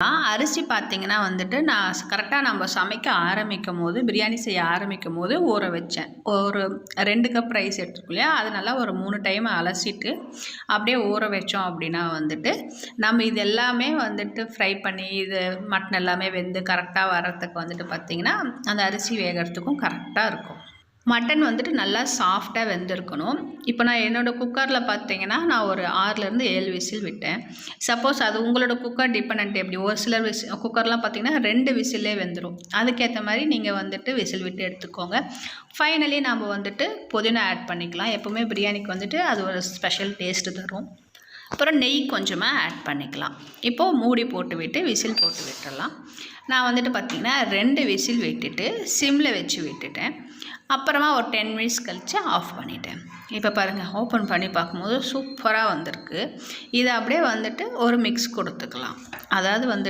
அரிசி பார்த்தீங்கன்னா வந்துட்டு நான் கரெக்டாக நம்ம சமைக்க ஆரம்பிக்கும்போது, பிரியாணி செய்ய ஆரம்பிக்கும்போது ஊற வச்சேன். ஒரு 2 கப் ரைஸ் எடுத்துருக்கோம் இல்லையா? அது நல்லா ஒரு 3 டைம் அலசிட்டு, அப்படியே ஊற வச்சோம் அப்படின்னா வந்துட்டு, நம்ம இது எல்லாமே வந்துட்டு ஃப்ரை பண்ணி, இது மட்டன் எல்லாமே வெந்து கரெக்டாக வர்றதுக்கு வந்துட்டு பார்த்தீங்கன்னா, அந்த அரிசி வேகறதுக்கும் கரெக்டாக இருக்கும். மட்டன் வந்துட்டு நல்லா சாஃப்டாக வெந்திருக்கணும். இப்போ நான் என்னோடய குக்கரில் பார்த்தீங்கன்னா, நான் ஒரு 6லேருந்து 7 விசில் விட்டேன். சப்போஸ் அது உங்களோட குக்கர் டிபெண்டன்ட் எப்படி ஒரு சிலர் குக்கர்லாம் பார்த்தீங்கன்னா 2 விசில்லே வெந்துடும். அதுக்கேற்ற மாதிரி நீங்கள் வந்துட்டு விசில் விட்டு எடுத்துக்கோங்க. ஃபைனலி நம்ம வந்துட்டு புதினா ஆட் பண்ணிக்கலாம். எப்போவுமே பிரியாணிக்கு வந்துட்டு அது ஒரு ஸ்பெஷல் டேஸ்ட்டு தரும். அப்புறம் நெய் கொஞ்சமாக ஆட் பண்ணிக்கலாம். இப்போது மூடி போட்டு விட்டு விசில் போட்டு விட்டுடலாம். நான் வந்துட்டு பார்த்திங்கன்னா 2 விசில் விட்டுட்டு சிம்மில் வச்சு விட்டுட்டேன். அப்புறமா ஒரு 10 மினிட்ஸ் கழித்து ஆஃப் பண்ணிட்டேன். இப்போ பாருங்கள், ஓப்பன் பண்ணி பார்க்கும்போது சூப்பராக வந்திருக்கு. இதை அப்படியே வந்துட்டு ஒரு மிக்ஸ் கொடுத்துக்கலாம். அதாவது வந்துட்டு